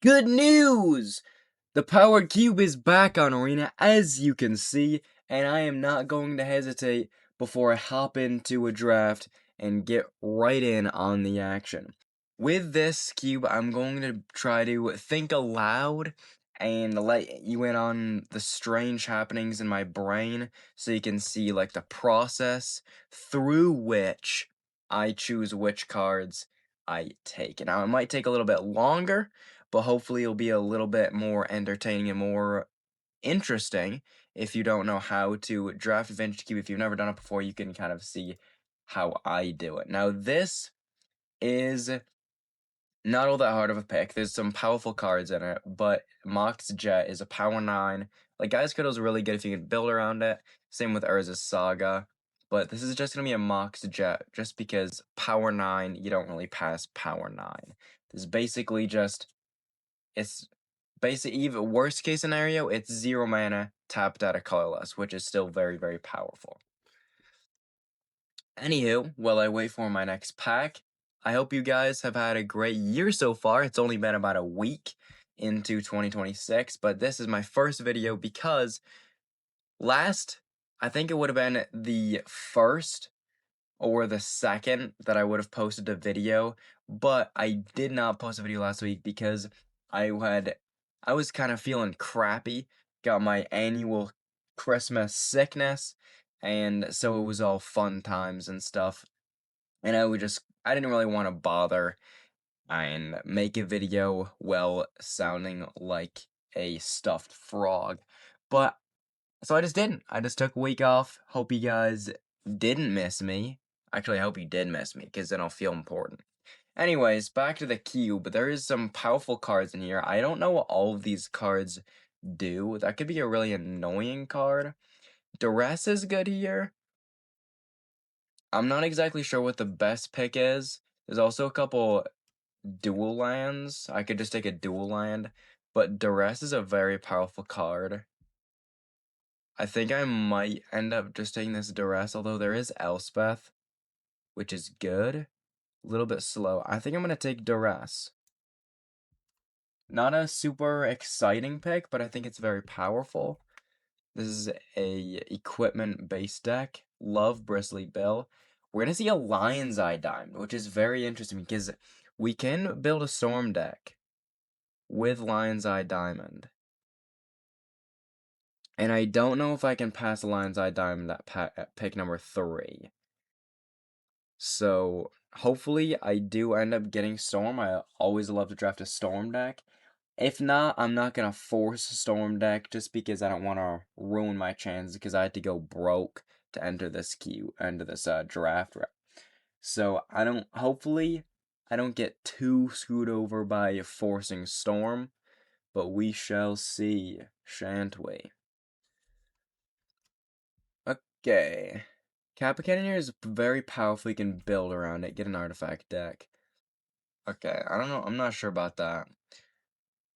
Good news! The Power Cube is back on Arena, as you can see, and I am not going to hesitate before I hop into a draft and get right in on the action. With this cube, I'm going to try to think aloud and let you in on the strange happenings in my brain so you can see like the process through which I choose which cards I take. Now, it might take a little bit longer, but hopefully it'll be a little bit more entertaining and more interesting. If you don't know how to draft a vintage cube, if you've never done it before, you can kind of see how I do it. Now, this is not all that hard of a pick. There's some powerful cards in it, but Mox Jet is a power 9. Like, Guy's Cuddle is really good if you can build around it. Same with Urza's Saga. But this is just going to be a Mox Jet, just because power 9, you don't really pass power 9. This is basically just, it's basically, even worst case scenario, it's 0 mana, tapped out of colorless, which is still very, very powerful. Anywho, while I wait for my next pack, I hope you guys have had a great year so far. It's only been about a week into 2026, but this is my first video because I think it would have been the first or the second that I would have posted a video, but I did not post a video last week because I was kind of feeling crappy, got my annual Christmas sickness, and so it was all fun times and stuff, and I didn't really want to bother and make a video well sounding like a stuffed frog, but so I just didn't. I just took a week off. Hope you guys didn't miss me. Actually, I hope you did miss me, because then I'll feel important. Anyways, back to the cube. There is some powerful cards in here. I don't know what all of these cards do. That could be a really annoying card. Duress is good here. I'm not exactly sure what the best pick is. There's also a couple dual lands. I could just take a dual land. But Duress is a very powerful card. I think I might end up just taking this Duress, although there is Elspeth, which is good. A little bit slow. I think I'm going to take Duress. Not a super exciting pick, but I think it's very powerful. This is a equipment-based deck. Love Bristly Bill. We're going to see a Lion's Eye Diamond, which is very interesting because we can build a Storm deck with Lion's Eye Diamond. And I don't know if I can pass Lion's Eye Diamond at pick number 3. So, hopefully I do end up getting Storm. I always love to draft a Storm deck. If not, I'm not going to force a Storm deck just because I don't want to ruin my chances because I had to go broke to enter this draft. So, hopefully, I don't get too screwed over by forcing Storm, but we shall see, shan't we? Okay. Kappa Cannoneer is very powerful. You can build around it, get an artifact deck. Okay, I don't know. I'm not sure about that.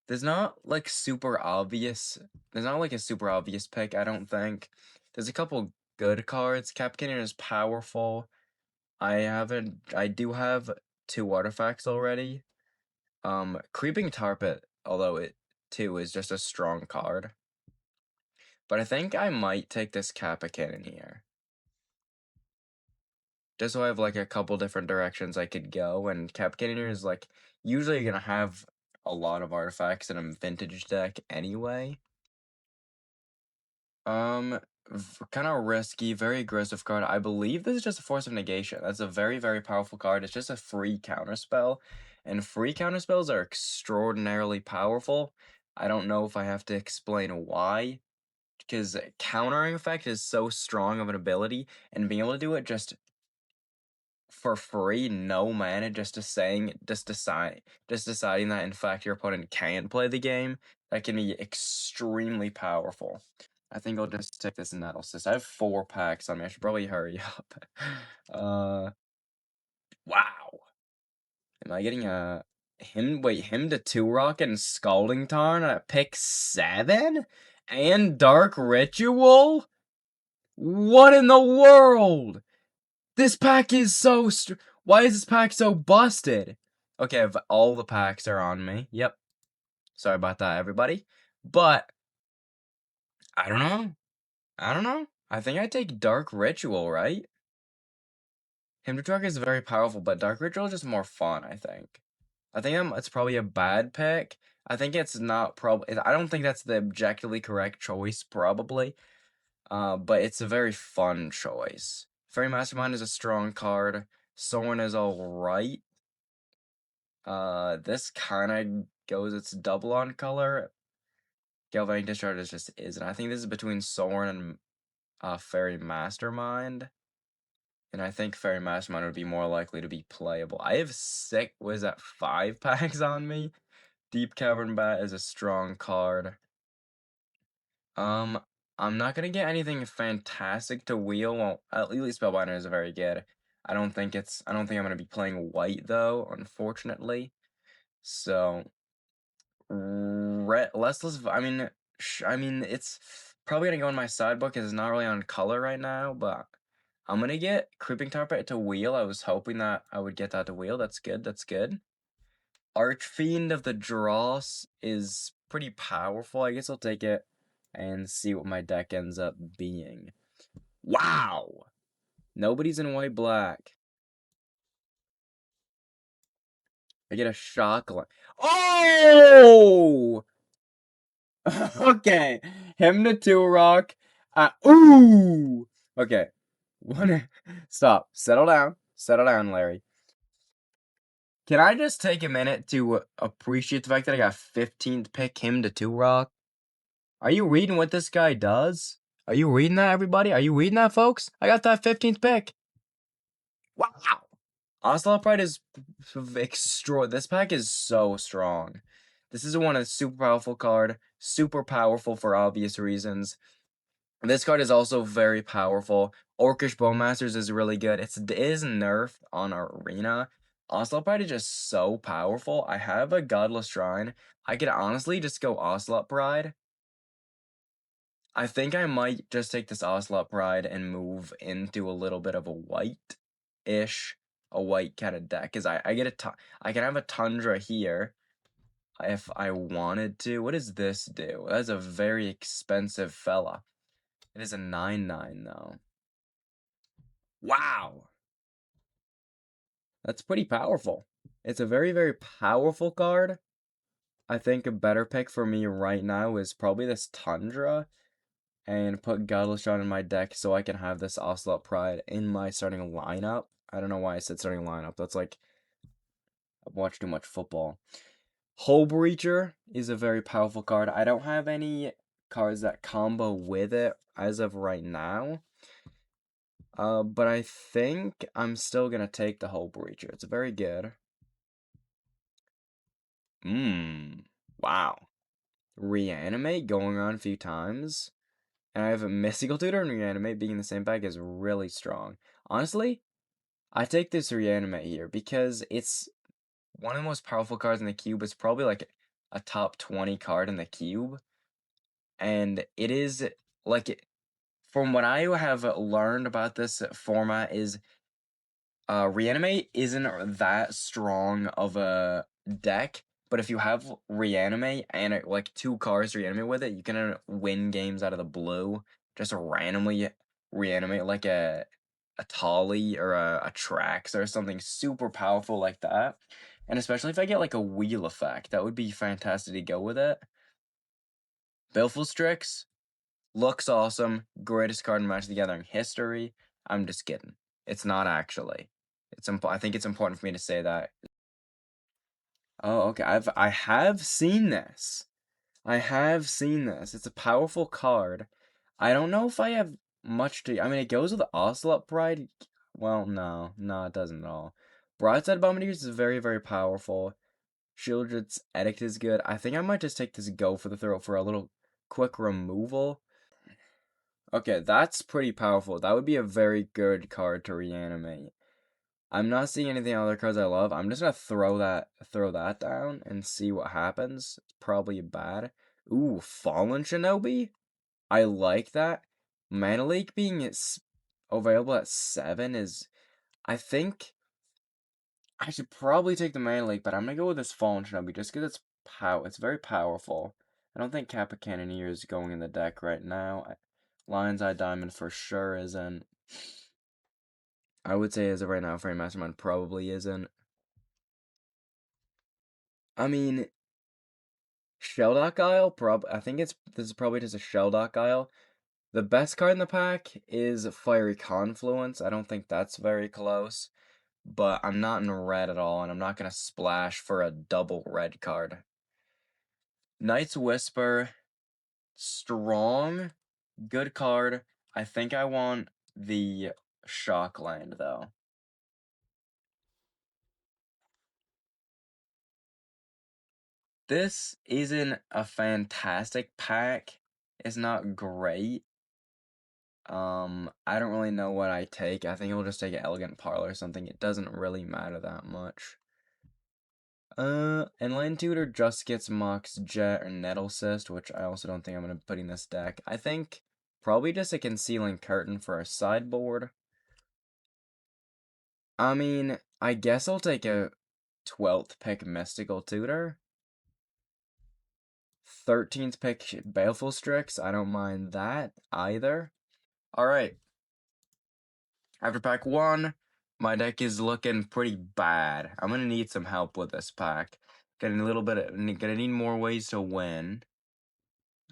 There's not like a super obvious pick, I don't think. There's a couple good cards. Kappa Cannoneer is powerful. I do have 2 artifacts already. Creeping Tar Pit, although it too is just a strong card. But I think I might take this Kappa Cannoneer. Just so I have like a couple different directions I could go, and Cap Cannoneer is like usually gonna have a lot of artifacts in a vintage deck anyway. Kind of risky, very aggressive card. I believe this is just a Force of Negation. That's a very, very powerful card. It's just a free counterspell, and free counterspells are extraordinarily powerful. I don't know if I have to explain why, because countering effect is so strong of an ability, and being able to do it just for free, no mana, just deciding that in fact your opponent can play the game, that can be extremely powerful. I think I'll just take this Nettlecyst. I have 4 packs on me. I should probably hurry up. Wow. Am I getting him to 2-rocket and Scalding Tarn at pick 7? And Dark Ritual? What in the world? This pack is so why is this pack so busted? Okay, all the packs are on me. Yep. Sorry about that, everybody. But I don't know. I don't know. I think I take Dark Ritual, right? Hymn is very powerful, but Dark Ritual is just more fun, I think. I think it's probably a bad pick. I think it's not probably. I don't think that's the objectively correct choice, probably. But it's a very fun choice. Fairy Mastermind is a strong card. Soren is alright. This kind of goes its double on color. Galvanic Discharge is just isn't. I think this is between Soren and Fairy Mastermind. And I think Fairy Mastermind would be more likely to be playable. I have what is that, 5 packs on me? Deep Cavern Bat is a strong card. I'm not gonna get anything fantastic to wheel. Well, at least Spellbinder is very good. I don't think I'm gonna be playing white though, unfortunately. So, Restless. I mean, it's probably gonna go in my sidebook. It's not really on color right now, but I'm gonna get Creeping Tarpet to wheel. I was hoping that I would get that to wheel. That's good. That's good. Archfiend of the Dross is pretty powerful. I guess I'll take it and see what my deck ends up being. Wow! Nobody's in white black. I get a shock. Oh! Okay. Him to two rock. Ooh! Okay. Stop. Settle down. Settle down, Larry. Can I just take a minute to appreciate the fact that I got 15th pick him to 2 rock? Are you reading what this guy does? Are you reading that, everybody? Are you reading that, folks? I got that 15th pick. Wow. Ocelot Pride is extra. This pack is so strong. This is one of the super powerful card. Super powerful for obvious reasons. This card is also very powerful. Orcish Bowmasters is really good. It is nerfed on our arena. Ocelot Pride is just so powerful. I have a Godless Shrine. I could honestly just go Ocelot Pride. I think I might just take this Ocelot Pride and move into a little bit of a white-ish, a white kind of deck. Because I can have a Tundra here if I wanted to. What does this do? That's a very expensive fella. It is a 9/9 though. Wow! That's pretty powerful. It's a very, very powerful card. I think a better pick for me right now is probably this Tundra. And put Godless Shot in my deck so I can have this Ocelot Pride in my starting lineup. I don't know why I said starting lineup. That's like, I've watched too much football. Hull Breacher is a very powerful card. I don't have any cards that combo with it as of right now. But I think I'm still gonna take the Hull Breacher. It's very good. Wow. Reanimate going on a few times. And I have a Mystical Tutor and Reanimate being in the same pack is really strong. Honestly, I take this Reanimate here because it's one of the most powerful cards in the cube. It's probably like a top 20 card in the cube. And it is like, from what I have learned about this format is Reanimate isn't that strong of a deck, but if you have Reanimate and like 2 cards to reanimate with it, you can win games out of the blue. Just randomly reanimate like a Tolly or a Trax or something super powerful like that. And especially if I get like a wheel effect, that would be fantastic to go with it. Baleful Strix looks awesome. Greatest card in Magic the Gathering history. I'm just kidding. It's not actually. I think it's important for me to say that. Oh, okay. I have seen this. I have seen this. It's a powerful card. I don't know if I have much to. I mean, it goes with Ocelot Pride. Well, no, it doesn't at all. Broadside Bombardiers is very, very powerful. Shieldred's Edict is good. I think I might just take this Go for the Throat for a little quick removal. Okay, that's pretty powerful. That would be a very good card to reanimate. I'm not seeing anything other cards I love. I'm just gonna throw that down and see what happens. It's probably bad. Ooh, Fallen Shinobi? I like that. Mana Leak being available at 7 is... I think I should probably take the Mana Leak, but I'm gonna go with this Fallen Shinobi just because it's It's very powerful. I don't think Kappa Cannoneer is going in the deck right now. Lion's Eye Diamond for sure isn't. I would say as of right now, Frame Mastermind probably isn't. I mean, Sheldock Isle, I think this is probably just a Sheldock Isle. The best card in the pack is Fiery Confluence. I don't think that's very close. But I'm not in red at all, and I'm not going to splash for a double red card. Knight's Whisper, strong, good card. I think I want the Shock Land, though. This isn't a fantastic pack. It's not great. I don't really know what I take. I think I'll just take an Elegant Parlor or something. It doesn't really matter that much. Enlightened Tutor just gets Mox Jet or Nettle Cyst, which I also don't think I'm going to put in this deck. I think probably just a Concealing Curtain for a sideboard. I mean, I guess I'll take a 12th pick Mystical Tutor. 13th pick Baleful Strix. I don't mind that either. Alright. After pack 1, my deck is looking pretty bad. I'm going to need some help with this pack. Gonna need more ways to win.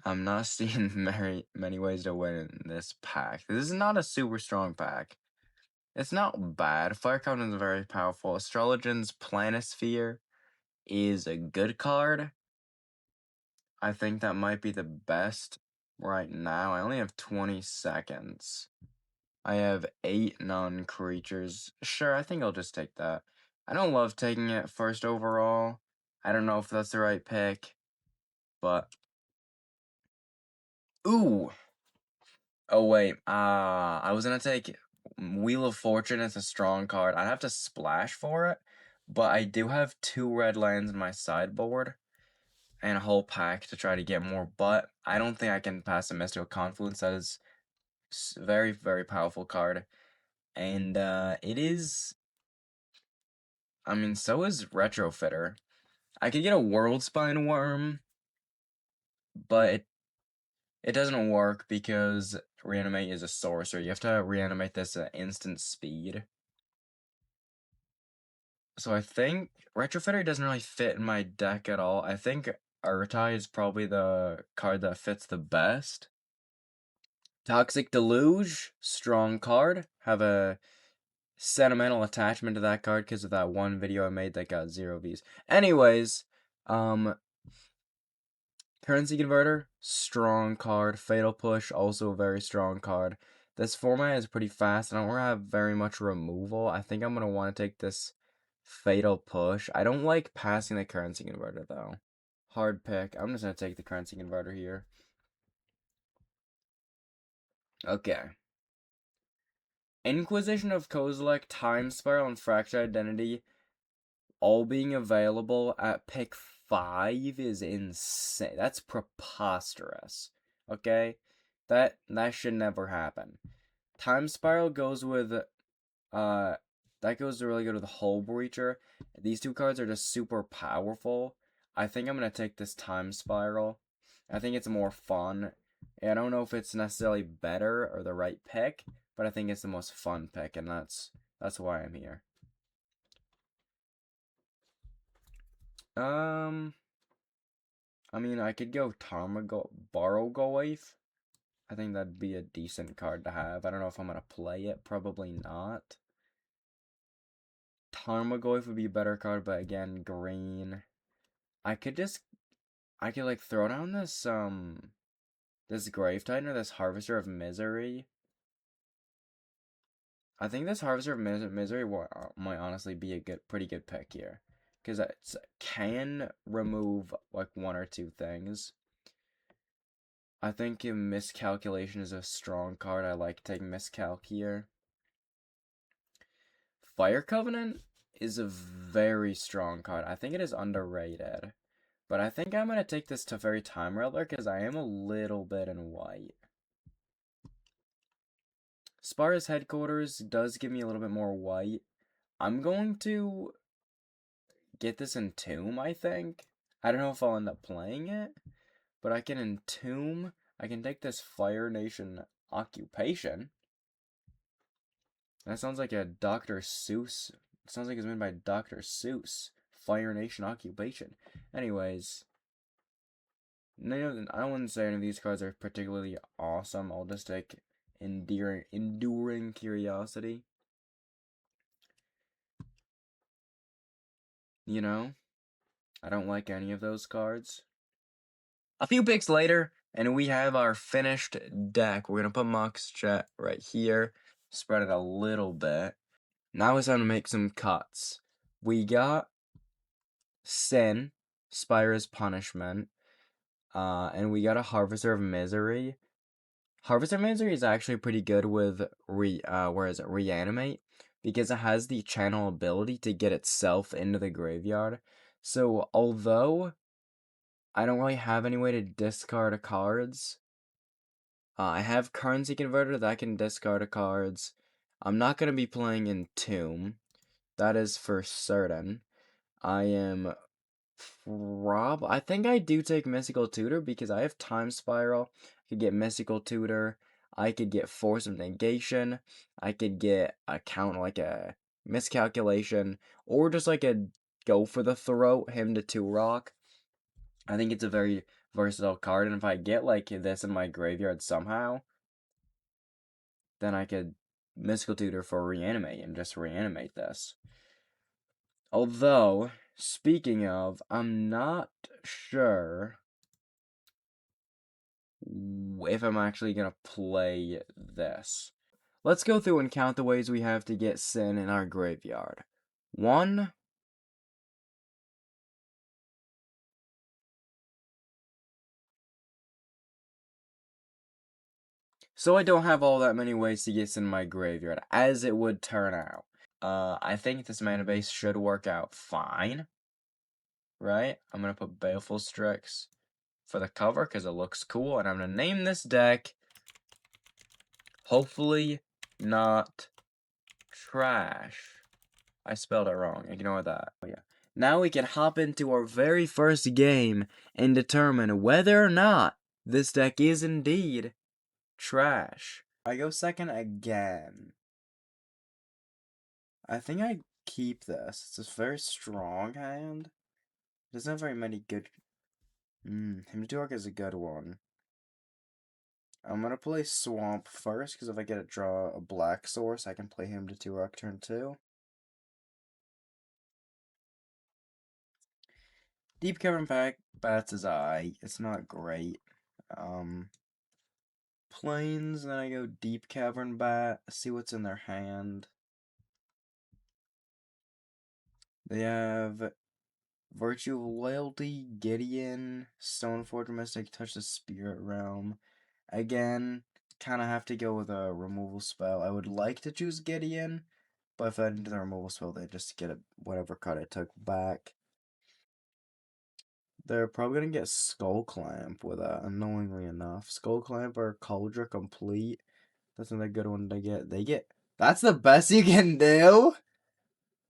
I'm not seeing many ways to win in this pack. This is not a super strong pack. It's not bad. Fire Covenant is very powerful. Astrologian's Planisphere is a good card. I think that might be the best right now. I only have 20 seconds. I have 8 non-creatures. Sure, I think I'll just take that. I don't love taking it first overall. I don't know if that's the right pick, but... Ooh! Oh, wait. I was gonna take Wheel of Fortune as a strong card. I'd have to splash for it, but I do have 2 red lands in my sideboard and a whole pack to try to get more, but I don't think I can pass a Mystical Confluence. That is very, very powerful card. And it is... I mean, so is Retrofitter. I could get a World Spine Worm, but it doesn't work because Reanimate is a sorcerer. You have to reanimate this at instant speed. So I think Retrofitter doesn't really fit in my deck at all. I think Urtai is probably the card that fits the best. Toxic Deluge, strong card. Have a sentimental attachment to that card because of that one video I made that got 0 views. Anyways, Currency Converter, strong card. Fatal Push, also a very strong card. This format is pretty fast. I don't have very much removal. I think I'm going to want to take this Fatal Push. I don't like passing the Currency Converter, though. Hard pick. I'm just going to take the Currency Converter here. Okay. Inquisition of Kozilek, Time Spiral, and Fractured Identity all being available at pick 5 is insane. That's preposterous. Okay? That should never happen. Time Spiral goes with that goes really good with Hull Breacher. These 2 cards are just super powerful. I think I'm gonna take this Time Spiral. I think it's more fun. I don't know if it's necessarily better or the right pick, but I think it's the most fun pick, and that's why I'm here. I mean, I could go Borrogoyf. I think that'd be a decent card to have. I don't know if I'm gonna play it. Probably not. Tarmogoyf would be a better card, but again, green. I could like throw down this this Grave Titan or this Harvester of Misery. I think this Harvester of Misery might honestly be a pretty good pick here, because it can remove like 1 or 2 things. I think Miscalculation is a strong card. I like taking Miscalc here. Fire Covenant is a very strong card. I think it is underrated. But I think I'm going to take this Teferi Time Rattler because I am a little bit in white. Spara's Headquarters does give me a little bit more white. I'm going to get this Entomb, I think. I don't know if I'll end up playing it, but I can entomb. I can take this Fire Nation occupation. That sounds like a Dr. Seuss. It sounds like it's made by Dr. Seuss. Fire Nation occupation. Anyways, no, I wouldn't say any of these cards are particularly awesome. I'll just take enduring curiosity. You know, I don't like any of those cards. A few picks later, and we have our finished deck. We're gonna put Mox Chat right here, spread it a little bit. Now it's time to make some cuts. We got Sin, Spyro's Punishment, and we got a Harvester of Misery. Harvester of Misery is actually pretty good with Reanimate, because it has the channel ability to get itself into the graveyard. So although I don't really have any way to discard cards, I have Currency Converter that can discard cards. I'm not going to be playing Entomb. That is for certain. I am I think I do take Mystical Tutor because I have Time Spiral. I could get Mystical Tutor. I could get Force of Negation. I could get a count like a Miscalculation. Or just like a go for the throat, him to 2-rock. I think it's a very versatile card, and if I get like this in my graveyard somehow, then I could Mystical Tutor for Reanimate and just reanimate this. Although, speaking of, I'm not sure if I'm actually gonna play this. Let's go through and count the ways we have to get Sin in our graveyard. 1, so I don't have all that many ways to get Sin in my graveyard, as it would turn out. I think this mana base should work out fine. Right? I'm gonna put Baleful Strix for the cover because it looks cool, and I'm gonna name this deck hopefully not trash. I spelled it wrong. Ignore that. Oh, yeah. Now we can hop into our very first game and determine whether or not this deck is indeed trash. I go second again. I think I keep this. It's a very strong hand. It doesn't have very many good... Himdork is a good one. I'm gonna play Swamp first, because if I get to draw a black source, I can play him to 2-rock turn 2. Deep Cavern Bats is it's not great. Plains, then I go Deep Cavern Bat, see what's in their hand. They have Virtue of Loyalty, Gideon, Stoneforge Mystic, Touch the Spirit Realm. Again, kind of have to go with a removal spell. I would like to choose Gideon, but if I didn't do the removal spell, they just get whatever card I took back. They're probably gonna get Skull Clamp with annoyingly enough. Skull Clamp or Cauldron Complete. That's another good one to get. That's the best you can do?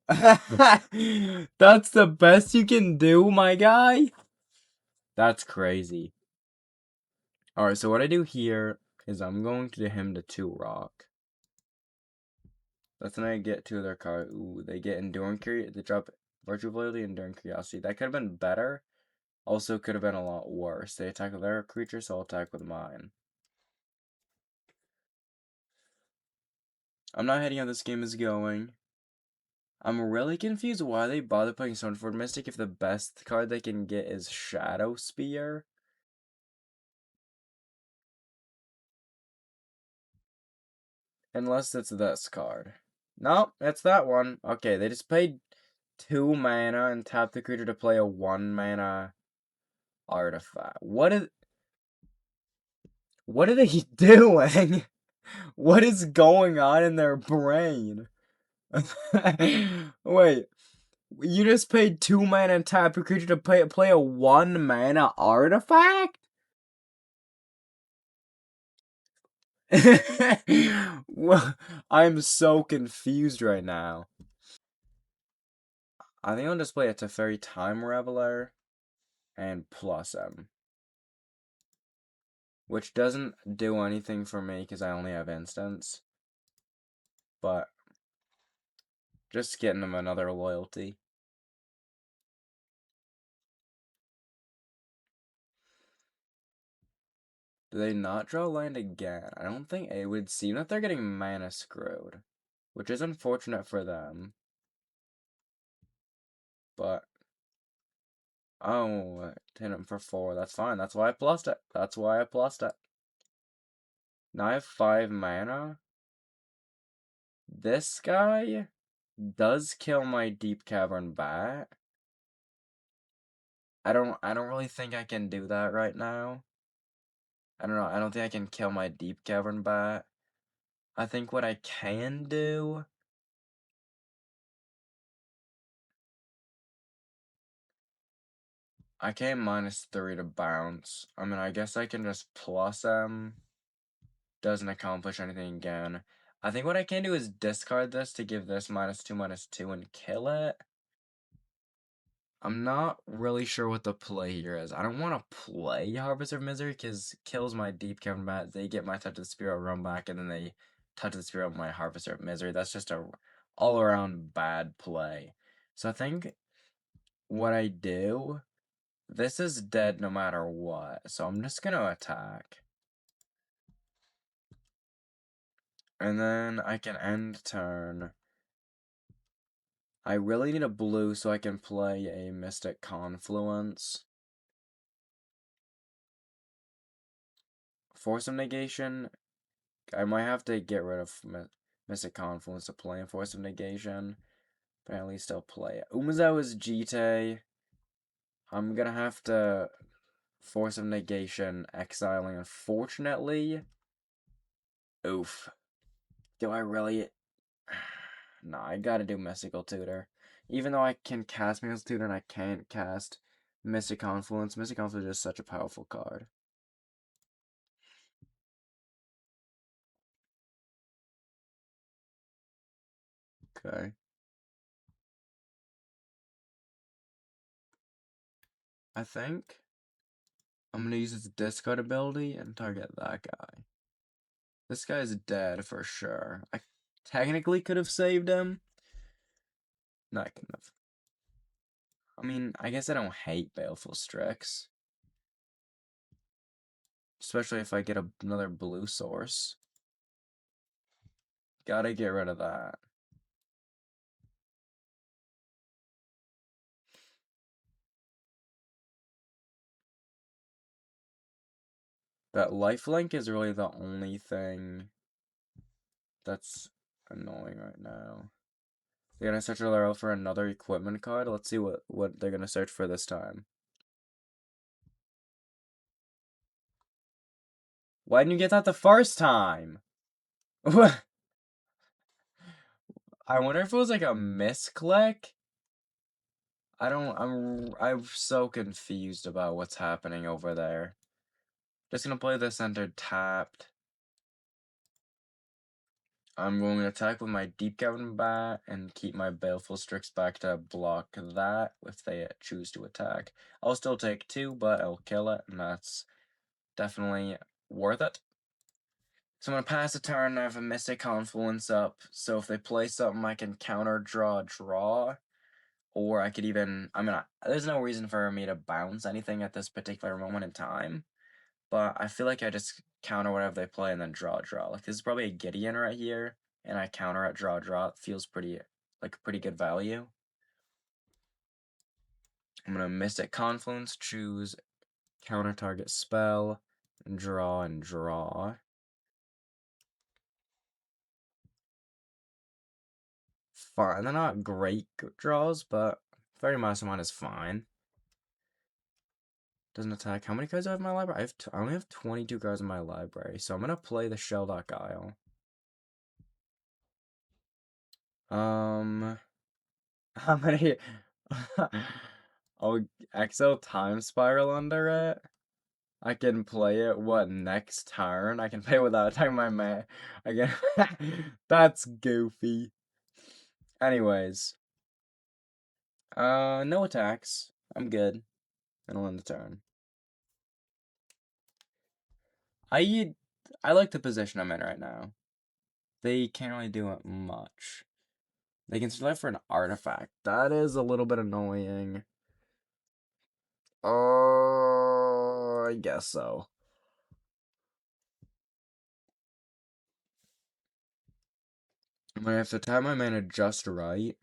That's the best you can do, my guy? That's crazy. Alright, so what I do here is I'm going to him to 2-rock. That's when I get 2 of their cards. Ooh, they get Enduring Curiosity. They drop Virtue of Loyalty, Enduring Curiosity. That could have been better. Also could have been a lot worse. They attack with their creature, so I'll attack with mine. I'm not hating how this game is going. I'm really confused why they bother playing Stoneforge Mystic if the best card they can get is Shadow Spear. Unless it's this card. Nope, it's that one. Okay, they just paid 2 mana and tapped the creature to play a 1 mana artifact. What are they doing? What is going on in their brain? Wait, you just paid 2 mana and tap your creature to play a 1 mana artifact? Well, I'm so confused right now. I think I'll just play a Teferi Time Reveler. and plus M. Which doesn't do anything for me because I only have instants. But just getting them another loyalty. Do they not draw land again? I don't think it would seem that they're getting mana screwed. Which is unfortunate for them. But oh, hit him for 4. That's fine. That's why I plussed it. That's why I plussed it. Now I have 5 mana. This guy does kill my Deep Cavern Bat. I don't really think I can do that right now. I don't know. I don't think I can kill my Deep Cavern Bat. I think what I can do, I can't -3 to bounce. I mean, I guess I can just plus M. Doesn't accomplish anything again. I think what I can do is discard this to give this -2/-2 and kill it. I'm not really sure what the play here is. I don't want to play Harvest of Misery because kills my Deep Cavern Bat. They get my Touch of the Spirit, run back, and then they Touch of the Spirit with my Harvest of Misery. That's just a all-around bad play. So I think what I do, this is dead no matter what. So I'm just going to attack. And then I can end turn. I really need a blue so I can play a Mystic Confluence. Force of Negation. I might have to get rid of Mystic Confluence to play in Force of Negation. But at least I'll play it. Umazao is Jite. I'm gonna have to Force of Negation exiling, unfortunately. Oof. Do I really? No, I gotta do Mystical Tutor. Even though I can cast Mystical Tutor and I can't cast Mystic Confluence. Mystic Confluence is such a powerful card. Okay. I think I'm gonna use its discard ability and target that guy. This guy's dead for sure. I technically could have saved him. No, I couldn't have. I mean, I guess I don't hate Baleful Strix. Especially if I get another blue source. Gotta get rid of that. That lifelink is really the only thing that's annoying right now. They're gonna search for another equipment card. Let's see what they're gonna search for this time. Why didn't you get that the first time? I wonder if it was like a misclick. I'm so confused about what's happening over there. Just gonna play this entered tapped. I'm going to attack with my Deep Cavern Bat and keep my Baleful Strix back to block that if they choose to attack. I'll still take 2, but I'll kill it, and that's definitely worth it. So I'm going to pass a turn. I have a Mystic Confluence up, so if they play something, I can counter draw. Or I could even, there's no reason for me to bounce anything at this particular moment in time. But I feel like I just counter whatever they play and then draw. Like, this is probably a Gideon right here, and I counter at draw. It feels pretty, like, pretty good value. I'm going to Mystic Confluence, choose counter target spell, and draw. Fine. They're not great draws, but 30 minus 1 is fine. Doesn't attack. How many cards do I have in my library? I only have 22 cards in my library, so I'm going to play the Shelldock Isle. How many? Oh, Exo Time Spiral under it? I can play it, what, next turn? I can play it without attacking my man. Again, that's goofy. Anyways. No attacks. I'm good. and I'll end the turn. I like the position I'm in right now. They can't really do it much. They can select for an artifact. That is a little bit annoying. Oh, I guess so. I'm gonna have to time my mana just right.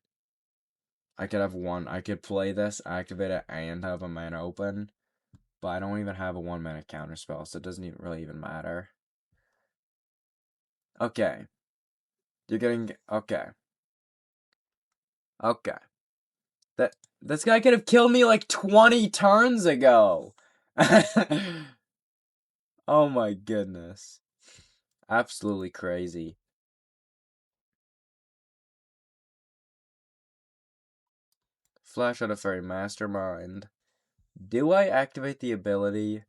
I could have one. I could play this, activate it, and have a mana open. But I don't even have a 1 mana counterspell, so it doesn't even really even matter. Okay. You're getting... Okay. Okay. This guy could have killed me like 20 turns ago! Oh my goodness. Absolutely crazy. Flash out a Fairy Mastermind. Do I activate the ability?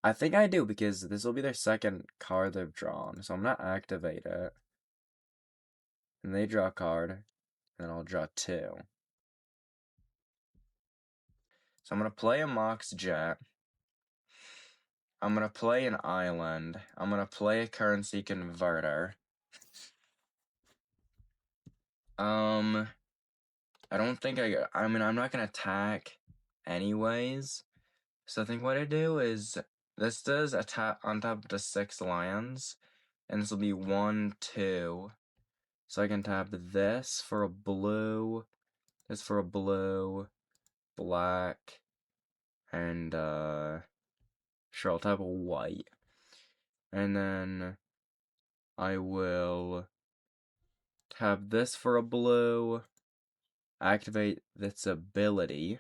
I think I do, because this will be their second card they've drawn, so I'm gonna activate it. And they draw a card, and I'll draw 2. So I'm gonna play a Mox Jet. I'm gonna play an Island. I'm gonna play a Currency Converter. I don't think I mean, I'm not gonna attack anyways. So I think what I do is, this does attack on top of the 6 lands, and this will be 1, 2. So I can tap this for a blue, this for a blue, black, and sure, I'll tap a white. And then I will tap this for a blue, activate this ability,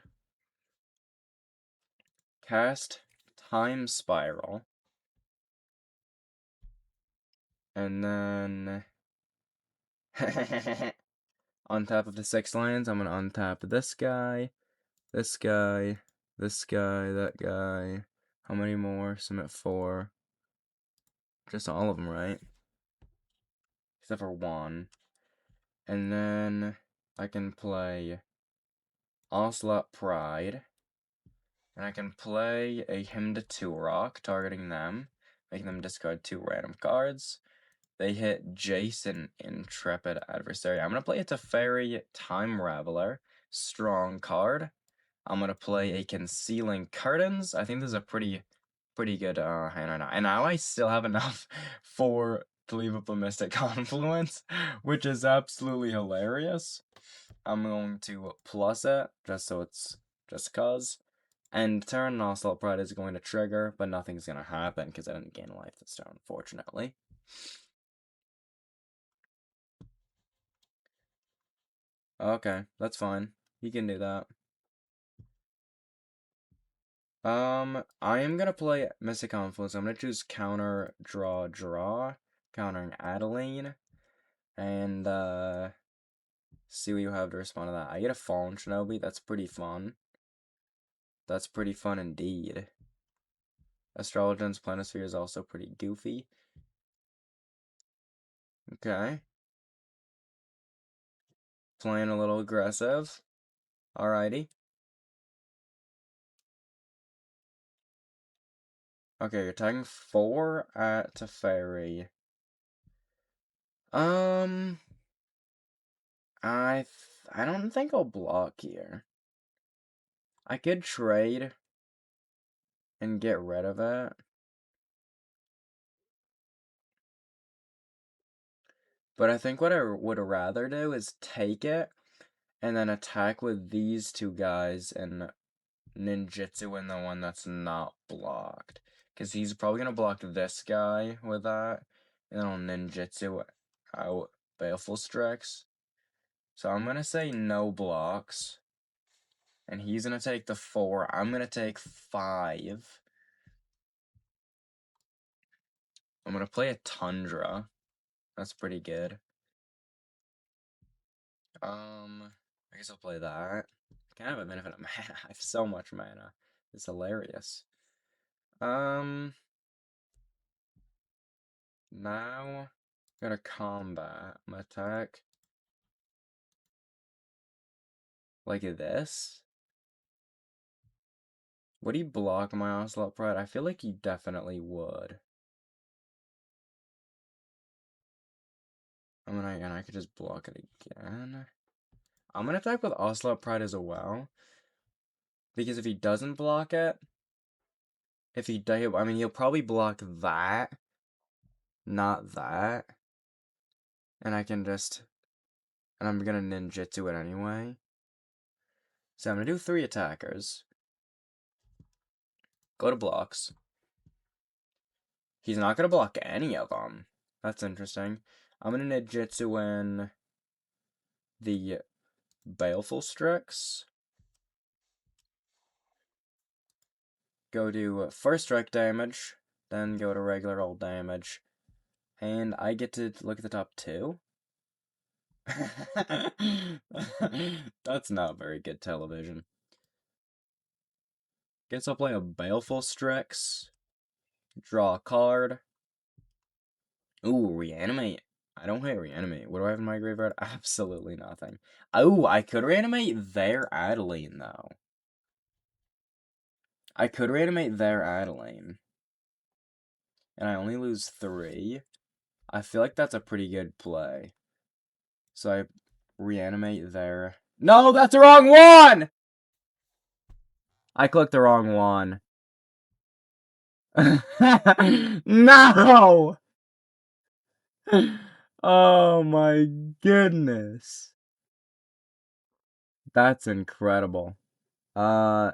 cast Time Spiral, and then on top of the 6 lands, I'm gonna untap this guy, this guy, this guy, that guy. How many more? So I'm at 4. Just all of them, right? Except for 1. And then I can play Ocelot Pride. And I can play a Hymn to Turok, targeting them, making them discard 2 random cards. They hit Jason, Intrepid Adversary. I'm going to play a Teferi Time Raveler, strong card. I'm going to play a Concealing Curtains. I think this is a pretty good hand right now. And now I still have enough to leave up a Mystic Confluence, which is absolutely hilarious. I'm going to plus it, just cause. And turn Ocelot Pride is going to trigger, but nothing's going to happen because I didn't gain life this turn, unfortunately. Okay, that's fine. You can do that. I am gonna play Mystic Confluence. I'm gonna choose counter, draw, countering Adeline, and, see what you have to respond to that. I get a Fallen Shinobi. That's pretty fun. That's pretty fun indeed. Astrologian's Planisphere is also pretty goofy. Okay. Playing a little aggressive. Alrighty. Okay, you're tagging 4 at Teferi. I don't think I'll block here. I could trade and get rid of it. But I think what I would rather do is take it and then attack with these 2 guys and ninjutsu in the one that's not blocked. Because he's probably going to block this guy with that. And then I'll ninjutsu out Baleful Strix. So I'm going to say no blocks. And he's going to take the 4. I'm going to take 5. I'm going to play a Tundra. That's pretty good. I guess I'll play that. I can have a benefit of mana. I have so much mana. It's hilarious. Now, gotta combat. I'm gonna attack like this. Would he block my Ocelot Pride? I feel like he definitely would. And I could just block it again. I'm gonna attack with Ocelot Pride as well. Because if he doesn't block it, if he does, I mean, he'll probably block that, not that. And I can just, and I'm gonna ninjutsu it anyway. So I'm gonna do 3 attackers. Go to blocks. He's not gonna block any of them. That's interesting. I'm gonna ninjutsu in the Baleful Strix. Go to first strike damage, then go to regular old damage. And I get to look at the top 2. That's not very good television. Guess I'll play a Baleful Strix. Draw a card. Ooh, reanimate. I don't hate reanimate. What do I have in my graveyard? Absolutely nothing. Oh, I could reanimate their Adeline, though. I could reanimate their Adeline. And I only lose 3. I feel like that's a pretty good play. So I reanimate their... No, that's the wrong one! I clicked the wrong one. No! Oh my goodness. That's incredible. Do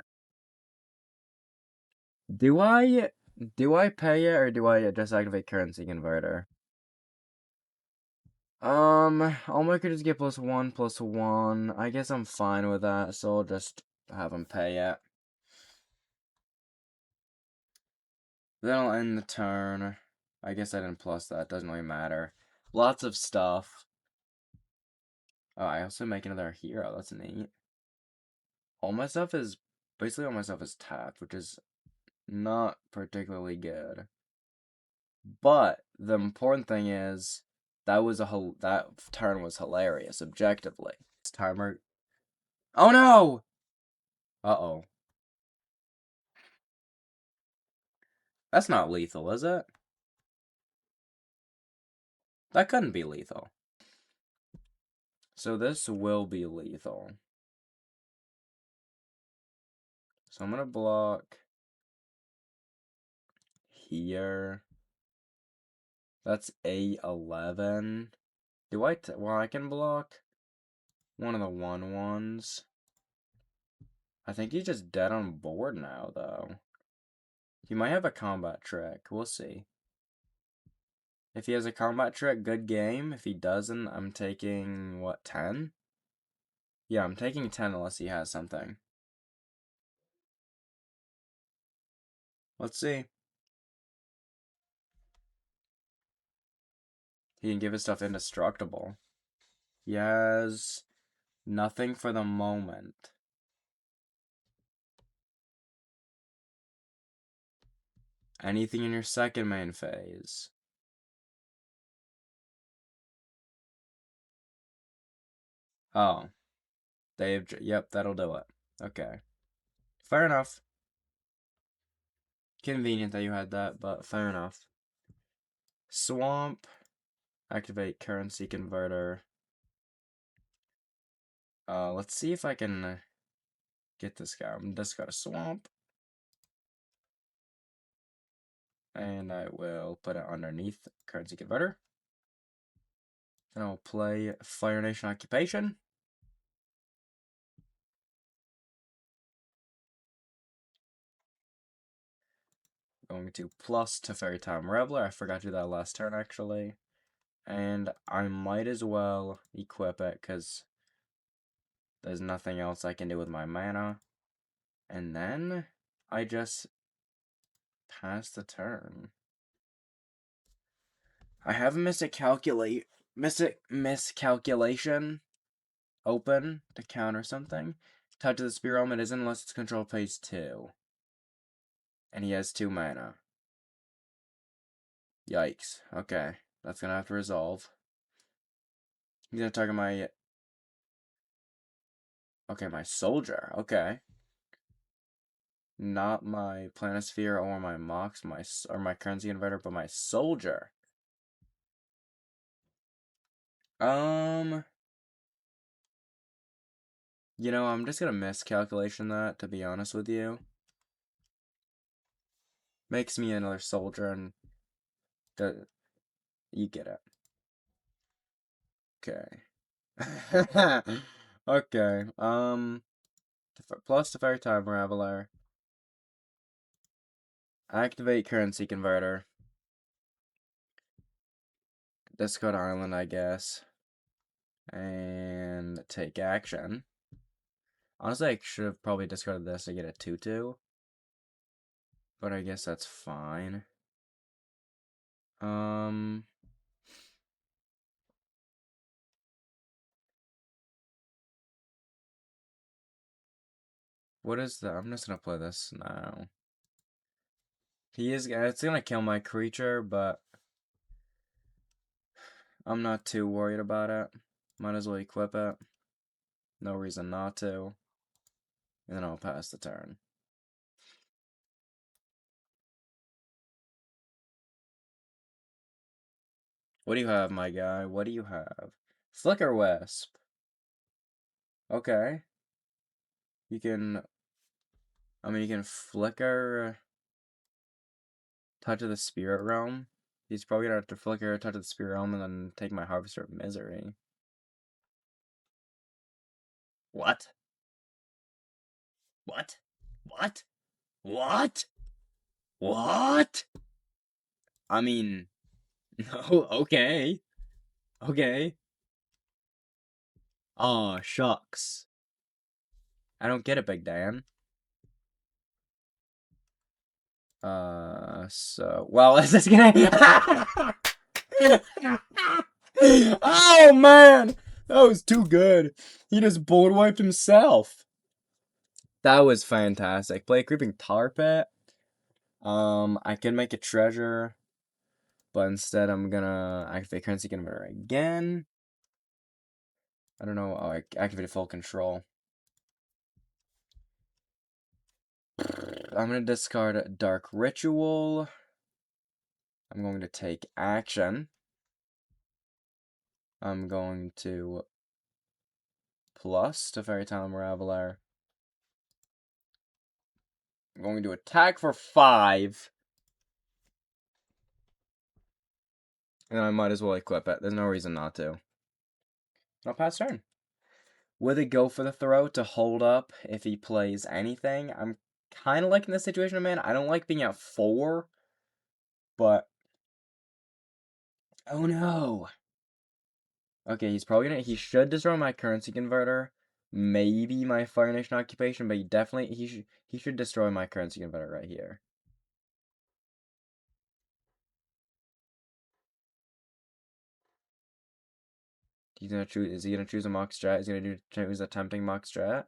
I pay it or do I just activate currency converter? All my creatures get +1/+1. I guess I'm fine with that, so I'll just have him pay it. Then I'll end the turn. I guess I didn't plus that, doesn't really matter. Lots of stuff. Oh, I also make another hero, that's neat. Basically all my stuff is tapped, which is not particularly good. But the important thing is that turn was hilarious objectively. This timer. Oh no! Uh-oh. That's not lethal, is it? That couldn't be lethal. So this will be lethal. So I'm gonna block here. That's A11. Well, I can block one of the 1/1s. I think he's just dead on board now, though. He might have a combat trick. We'll see. If he has a combat trick, good game. If he doesn't, I'm taking, what, 10? Yeah, I'm taking 10 unless he has something. Let's see. He can give his stuff indestructible. He has nothing for the moment. Anything in your second main phase. Oh. Yep, that'll do it. Okay. Fair enough. Convenient that you had that, but fair enough. Swamp. Activate currency converter. Let's see if I can get this guy. I'm just got a swamp. And I will put it underneath currency converter. And I'll play Fire Nation Occupation. Going to plus to Fairy Time Reveler. I forgot to do that last turn, actually. And I might as well equip it, because there's nothing else I can do with my mana. And then I just pass the turn. I have a miscalculation open to counter something. Touch of the Spirit Element isn't unless it's control phase 2. And he has 2 mana. Yikes. Okay. That's gonna have to resolve. He's gonna target my... Okay, my soldier. Okay. Not my planisphere or my mox, or my currency converter, but my soldier. You know, I'm just gonna miscalculation that, to be honest with you. Makes me another soldier, and you get it. Okay. Okay. Plus the fairy time Raveler. Activate currency converter. Discard island, I guess. And take action. Honestly, I should have probably discarded this to get a 2-2. But I guess that's fine. What is that? I'm just gonna play this now. It's gonna kill my creature, but I'm not too worried about it. Might as well equip it. No reason not to. And then I'll pass the turn. What do you have, my guy? What do you have? Flicker Wisp. Okay. You can... you can flicker... Touch of the Spirit Realm. He's probably gonna have to flicker Touch of the Spirit Realm and then take my Harvester of Misery. What? What? What? What? What? I mean... No, okay. Okay. Aw, shucks. I don't get it, Big Dan. Well, is this gonna... Oh, man! That was too good. He just board wiped himself. That was fantastic. Play a Creeping Tar Pit. I can make a treasure, but instead I'm gonna activate Currency Converter again. I don't know. Oh, I activated Full Control. I'm gonna discard Dark Ritual. I'm going to take action. I'm going to plus to Fairy Time Raveler. I'm going to attack for 5. And I might as well equip it. There's no reason not to. I'll pass turn. Would it go for the throw to hold up if he plays anything? I'm kind of liking this situation, man. I don't like being at 4. But... Oh no! Okay, he's probably gonna... He should destroy my currency converter. Maybe my Fire Nation occupation, but he should destroy my currency converter right here. Is he gonna choose a mock strat? Is he gonna choose a tempting mock strat?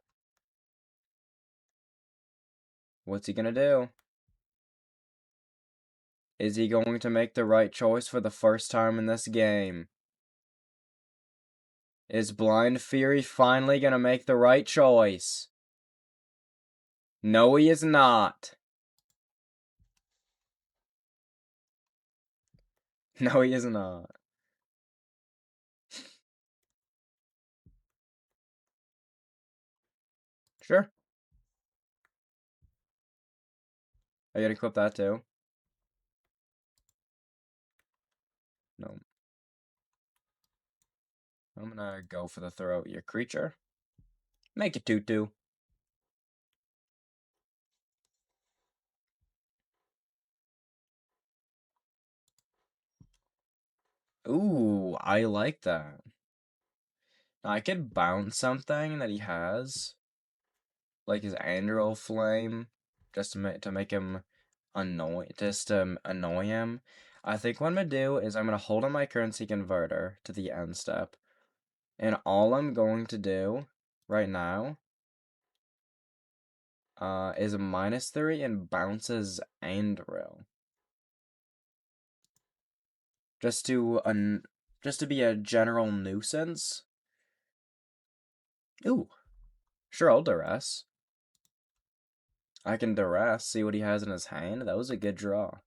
What's he gonna do? Is he going to make the right choice for the first time in this game? Is Blind Fury finally gonna make the right choice? No, he is not. No, he is not. Sure. I gotta equip that too. No. I'm gonna go for the throw at your creature. Make it 2-2. Ooh, I like that. I could bounce something that he has, like his Andro Flame, just to make him annoy him. I think what I'm gonna do is I'm gonna hold on my currency converter to the end step, and all I'm going to do right now is a -3 and bounces Andro. Just to be a general nuisance. Ooh, sure, I'll duress. I can duress, see what he has in his hand. That was a good draw.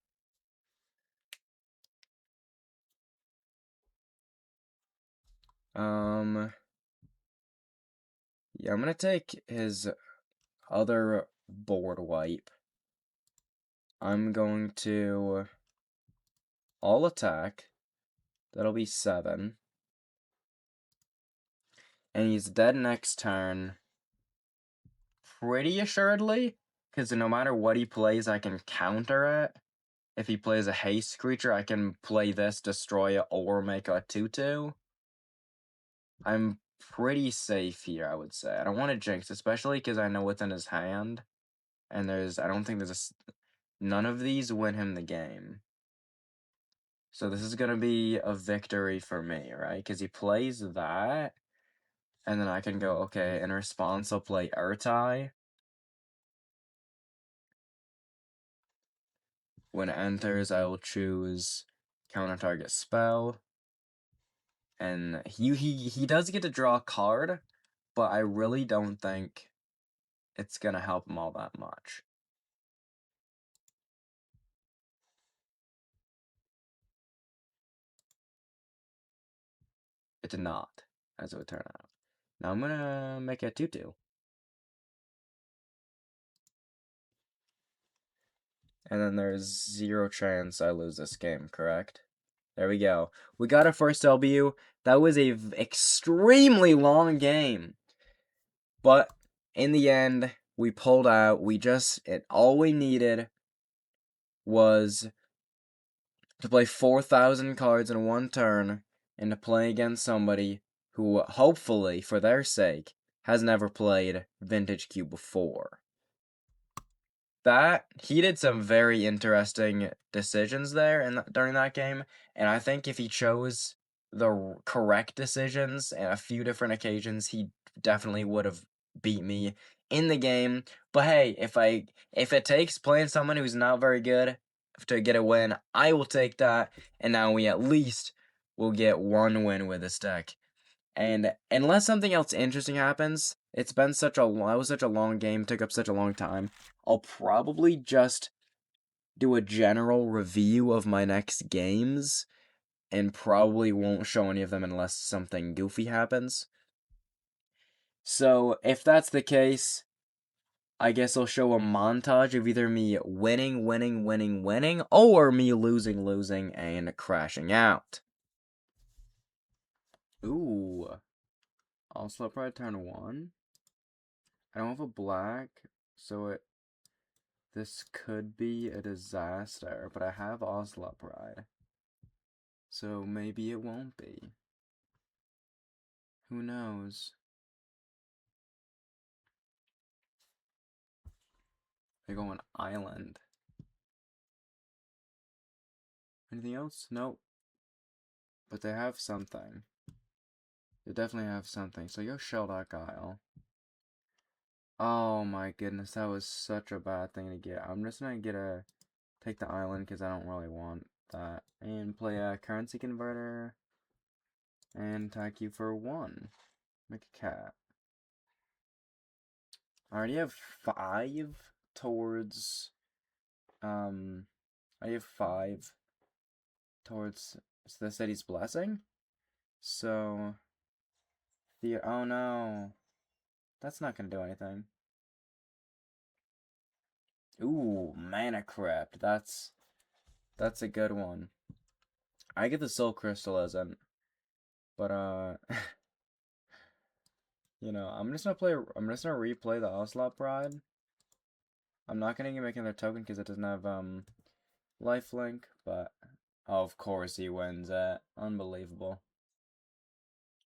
Yeah, I'm gonna take his other board wipe. I'm going to all attack. That'll be 7. And he's dead next turn. Pretty assuredly. Because no matter what he plays, I can counter it. If he plays a haste creature, I can play this, destroy it, or make a 2/2. I'm pretty safe here, I would say. I don't want to jinx, especially because I know what's in his hand. And I don't think none of these win him the game. So this is going to be a victory for me, right? Because he plays that. And then I can go, okay, in response, I'll play Urtai. When it enters, I will choose counter target spell. And he does get to draw a card, but I really don't think it's gonna help him all that much. It did not, as it would turn out. Now I'm gonna make a 2/2. And then there's 0 chance I lose this game, correct? There we go. We got our first W. That was a extremely long game. But in the end, we pulled out. All we needed was to play 4,000 cards in one turn and to play against somebody who, hopefully, for their sake, has never played Vintage Cube before. He did some very interesting decisions there during that game, and I think if he chose the correct decisions on a few different occasions, he definitely would have beat me in the game. But hey, if it takes playing someone who's not very good to get a win, I will take that, and now we at least will get one win with this deck. And unless something else interesting happens, it was such a long game, took up such a long time. I'll probably just do a general review of my next games and probably won't show any of them unless something goofy happens. So, if that's the case, I guess I'll show a montage of either me winning, or me losing, and crashing out. Ooh. Also, probably turn 1. I don't have a black, so this could be a disaster, but I have Oslo Pride. So maybe it won't be. Who knows? They go on island. Anything else? Nope. But they have something. They definitely have something. So go Sheldock Isle. Oh my goodness, that was such a bad thing to get. I'm just gonna take the island because I don't really want that. And play a currency converter. And attack you for 1. Make a cat. I already have 5 towards, I have 5 towards the city's blessing. So, oh no, that's not gonna do anything. Ooh, Mana Crypt, that's a good one. I get the Soul Crystal as an, but you know, I'm just gonna replay the Ocelot Bride. I'm not gonna make another token because it doesn't have lifelink, but oh, of course he wins it. Unbelievable.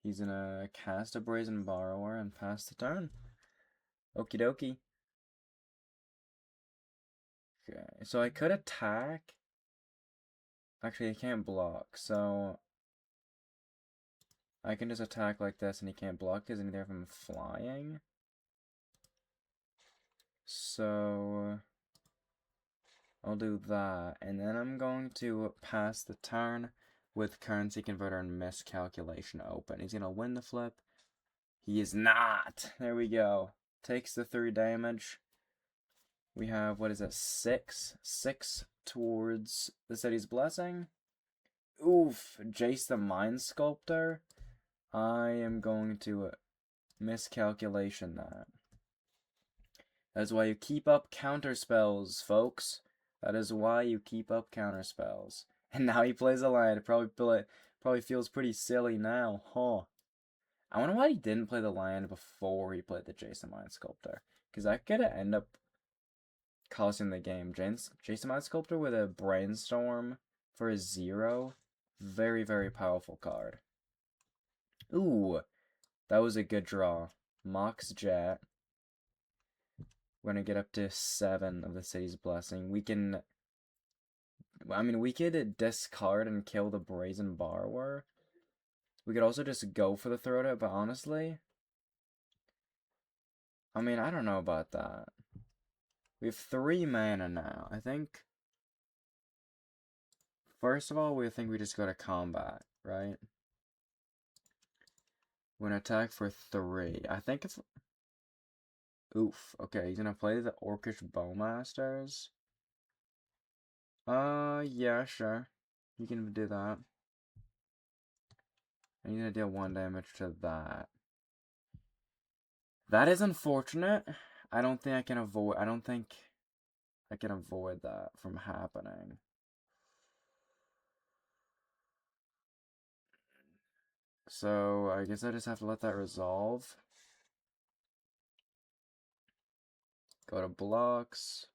He's gonna cast a Brazen Borrower and pass the turn. Okie dokie. Okay, so I could attack. Actually, he can't block, so I can just attack like this and he can't block because neither of them flying. So I'll do that, and then I'm going to pass the turn with Currency Converter and Miscalculation open. He's gonna win the flip. He is not. There we go. Takes the 3 damage. We have, what is it, 6? 6 towards the city's blessing. Oof, Jace the Mind Sculptor. I am going to miscalculation that. That's why you keep up counter spells, folks. That is why you keep up counter spells. And now he plays a land. Probably feels pretty silly now, huh? I wonder why he didn't play the land before he played the Jason Mind Sculptor. Because that could end up costing the game. Jason Mind Sculptor with a Brainstorm for a 0. Very, very powerful card. Ooh, that was a good draw. Mox Jet. We're going to get up to 7 of the city's blessing. We can... I mean, we could discard and kill the Brazen Borrower. We could also just go for the Throwdown, but honestly... I mean, I don't know about that. We have 3 mana now. I think... First of all, we think we just go to combat, right? We're going to attack for 3. I think it's... Oof. Okay, he's going to play the Orcish Bowmasters. Yeah, sure. You can do that. And you're going to deal 1 damage to that. That is unfortunate. I don't think I can avoid that from happening. So, I guess I just have to let that resolve. Go to blocks.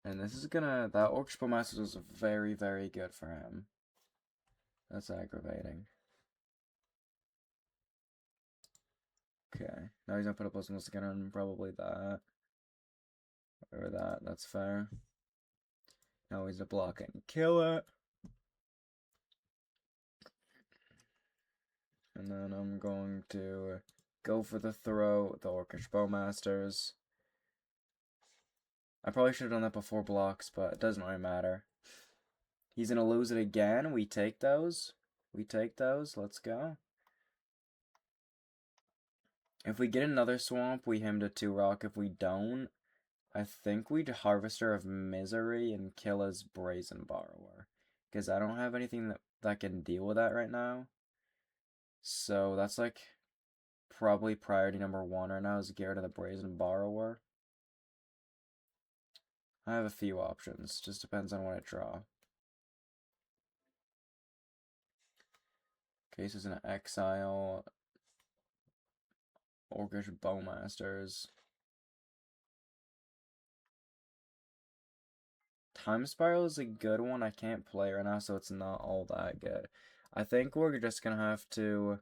And this is gonna... That Orcish Bowmaster was very, very good for him. That's aggravating. Okay. Now he's gonna put up plus again on probably that. Or that. That's fair. Now he's a block and kill it. And then I'm going to go for the throw with the Orcish Bowmasters. I probably should have done that before blocks, but it doesn't really matter. He's gonna lose it again. We take those. We take those. Let's go. If we get another swamp, we him to 2-rock. If we don't, I think we'd Harvester of Misery and kill his Brazen Borrower. Because I don't have anything that can deal with that right now. So that's like probably priority number 1 right now is get rid of the Brazen Borrower. I have a few options. Just depends on what I draw. Case is an exile. Orcish Bowmasters. Time Spiral is a good one. I can't play right now, so it's not all that good. I think we're just gonna have to...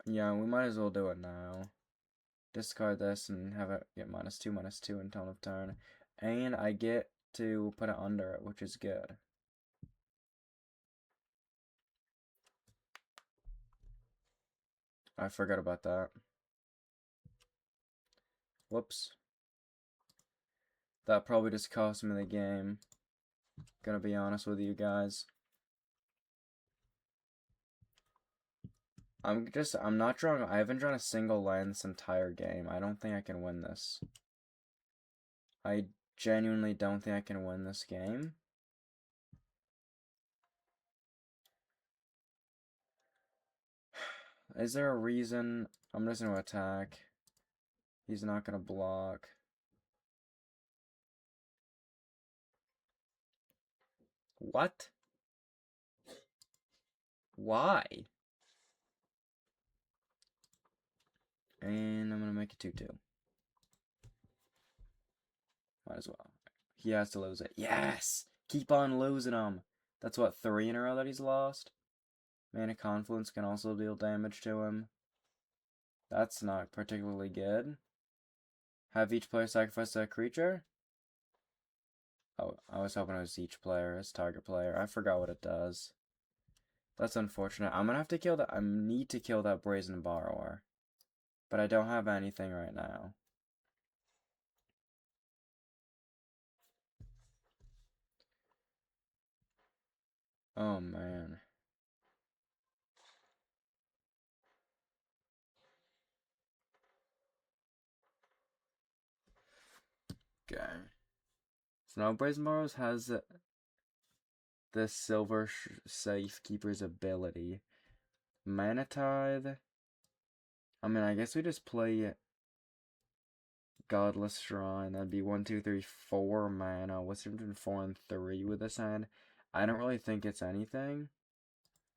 Yeah, we might as well do it now. Discard this and have it get -2/-2 until end of turn. And I get to put it under it, which is good. I forgot about that. Whoops. That probably just cost me the game. Gonna be honest with you guys. I'm not drawing, I haven't drawn a single land this entire game. I don't think I can win this. I genuinely don't think I can win this game. Is there a reason? I'm just gonna attack. He's not gonna block. What? Why? And I'm gonna make it 2/2. Might as well. He has to lose it. Yes! Keep on losing them. That's what, 3 in a row that he's lost? Mana Confluence can also deal damage to him. That's not particularly good. Have each player sacrifice a creature? Oh, I was hoping it was each player, as target player. I forgot what it does. That's unfortunate. I'm gonna have to kill that. I need to kill that Brazen Borrower. But I don't have anything right now. Oh, man. Okay. So now Brazen Borrows has the Silver Safekeeper's ability. Mana Tithe. I mean, I guess we just play Godless Shrine. That'd be 1, 2, 3, 4 mana. What's the difference between 4 and 3 with this hand? I don't really think it's anything.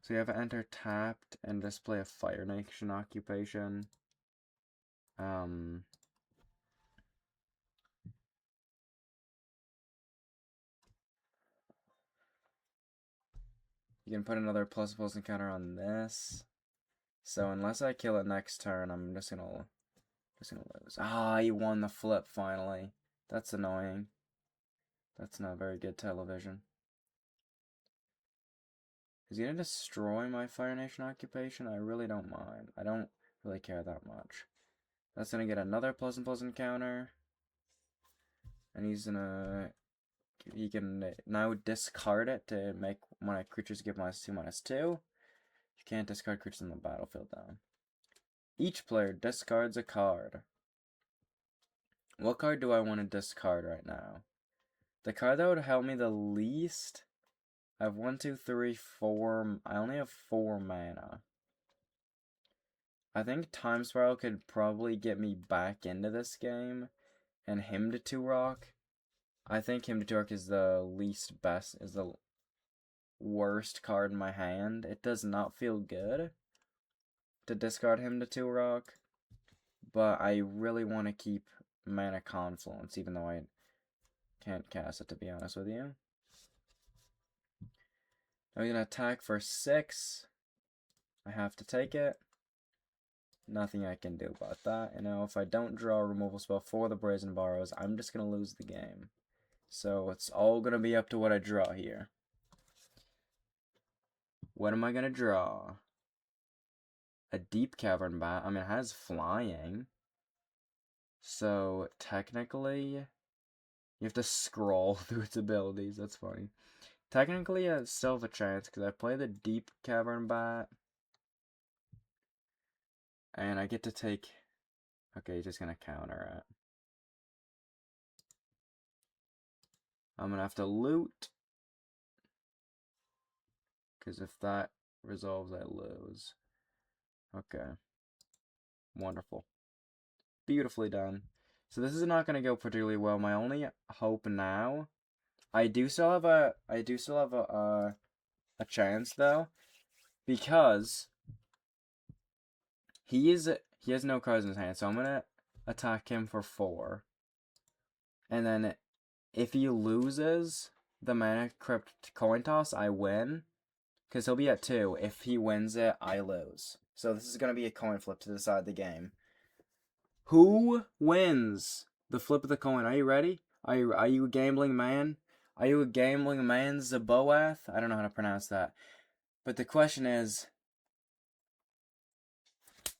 So you have enter tapped and display a Fire Nation occupation. You can put another ++ encounter on this. So unless I kill it next turn, I'm just gonna lose. Ah, you won the flip finally. That's annoying. That's not very good television. Is he gonna destroy my Fire Nation occupation? I really don't mind. I don't really care that much. That's gonna get another ++ encounter. And he can now discard it to make my creatures give -2/-2. You can't discard creatures on the battlefield though. Each player discards a card. What card do I want to discard right now? The card that would help me the least, I have 1, 2, 3, 4. I only have 4 mana. I think Time Spiral could probably get me back into this game. And Hymn to Turok. I think Hymn to Turok is the worst card in my hand. It does not feel good to discard Hymn to Turok. But I really want to keep Mana Confluence, even though I can't cast it, to be honest with you. I'm going to attack for 6. I have to take it. Nothing I can do about that. You know, if I don't draw a removal spell for the Brazen Borrows, I'm just going to lose the game. So it's all going to be up to what I draw here. What am I going to draw? A Deep Cavern Bat. I mean, it has flying. So technically, you have to scroll through its abilities. That's funny. Technically, I still have a chance because I play the Deep Cavern Bat. And I get to take... Okay, he's just going to counter it. I'm going to have to loot. Because if that resolves, I lose. Okay. Wonderful. Beautifully done. So this is not going to go particularly well. My only hope now... I do still have a chance, though. Because... He has no cards in his hand, so I'm going to attack him for 4. And then, if he loses the Mana Crypt coin toss, I win. Because he'll be at 2. If he wins it, I lose. So this is going to be a coin flip to decide the game. Who wins the flip of the coin? Are you ready? Are you a gambling man? Are you a gambling man, Zaboath? I don't know how to pronounce that. But the question is...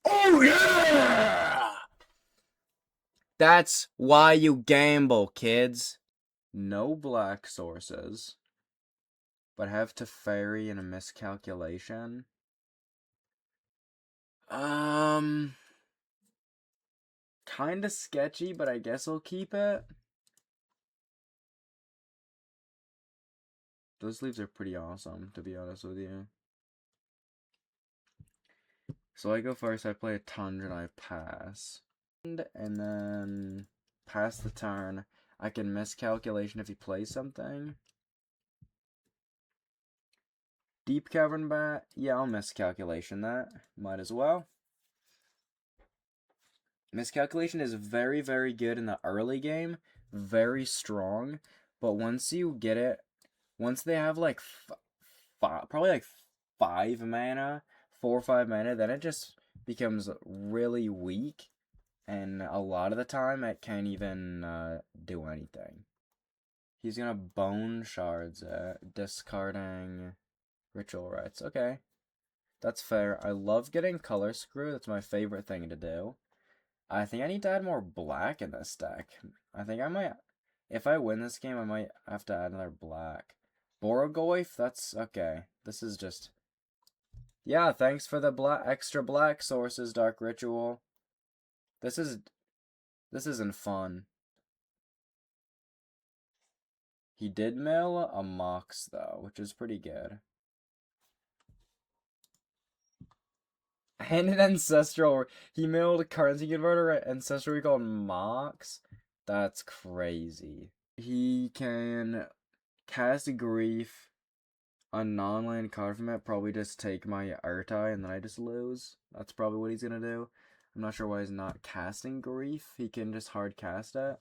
Oh, yeah! That's why you gamble, kids. No black sources. But have Teferi in a miscalculation. Kinda sketchy, but I guess I'll keep it. Those leaves are pretty awesome, to be honest with you. So I go first, I play a Tundra, and I pass. And then pass the turn. I can miscalculation if he plays something. Deep Cavern Bat? Yeah, I'll miscalculation that. Might as well. Miscalculation is very, very good in the early game. Very strong. But once you get it, once they have like probably like 5 mana, 4 or 5 mana, then it just becomes really weak. And a lot of the time, it can't even do anything. He's gonna Bone Shards it, discarding Ritual Rites. Okay. That's fair. I love getting Color Screw. That's my favorite thing to do. I think I need to add more black in this deck. I think I might... If I win this game, I might have to add another black. Borogoyf? That's okay. This is just... Yeah, thanks for the extra black sources, Dark Ritual. This isn't fun. He did mill a Mox, though, which is pretty good. And an Ancestral... He milled a currency converter, Ancestral Recall, and Mox? That's crazy. He can cast Grief, a non-land card from it, probably just take my Urtai, and then I just lose. That's probably what he's gonna do. I'm not sure why he's not casting Grief. He can just hard cast it.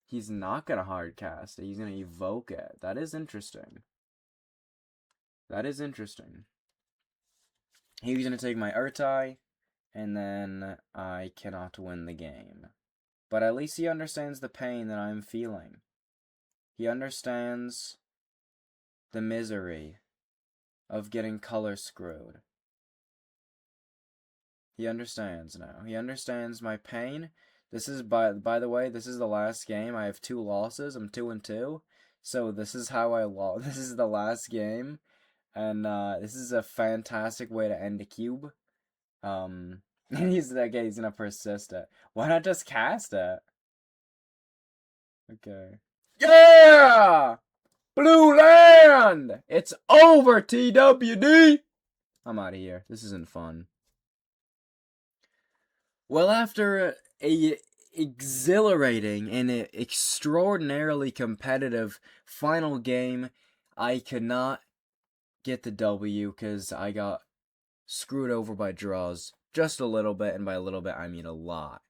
He's not gonna hard cast it. He's gonna evoke it. That is interesting. That is interesting. He's gonna take my Urtai, and then I cannot win the game. But at least he understands the pain that I'm feeling. He understands the misery of getting color screwed. He understands now. He understands my pain. This is, by the way, this is the last game. I have 2 losses. I'm 2-2. So this is how I lost. This is the last game. And this is a fantastic way to end a cube. He's gonna persist it. Why not just cast it? Okay. Yeah! Blue land! It's over, TWD! I'm out of here. This isn't fun. Well, after a exhilarating and extraordinarily competitive final game, I could not get the W because I got screwed over by draws just a little bit, and by a little bit I mean a lot.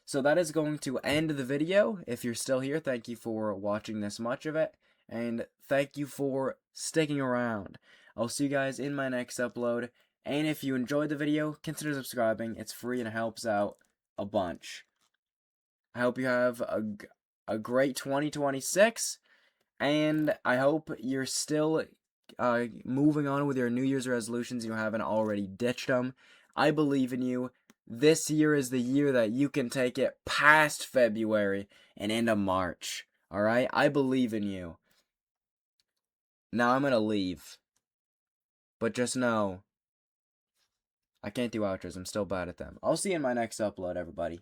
So that is going to end the video. If you're still here, thank you for watching this much of it, and thank you for sticking around. I'll see you guys in my next upload, and if you enjoyed the video, consider subscribing. It's free and it helps out a bunch. I hope you have a great 2026, and I hope you're still moving on with your New Year's resolutions. You haven't already ditched them. I believe in you. This year is the year that you can take it past February and into March. Alright? I believe in you. Now I'm gonna leave. But just know, I can't do outros. I'm still bad at them. I'll see you in my next upload, everybody.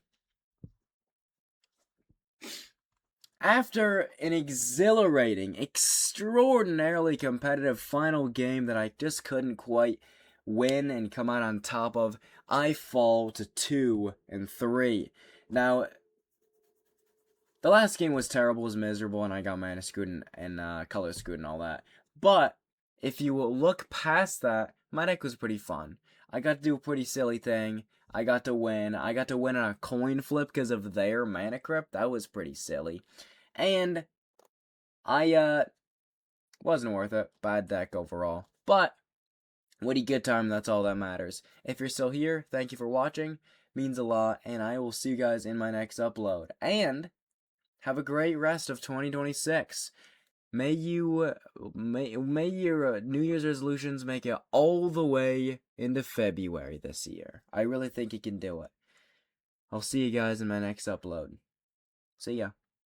After an exhilarating, extraordinarily competitive final game that I just couldn't quite win and come out on top of, I fall to 2-3. Now, the last game was terrible, was miserable, and I got mana screwed and color screwed and all that. But if you look past that, my deck was pretty fun. I got to do a pretty silly thing. I got to win. I got to win on a coin flip because of their mana crypt. That was pretty silly. And I wasn't worth it. Bad deck overall. But what a good time, that's all that matters. If you're still here, thank you for watching. Means a lot, and I will see you guys in my next upload. And have a great rest of 2026. May your New Year's resolutions make it all the way into February this year. I really think you can do it. I'll see you guys in my next upload. See ya.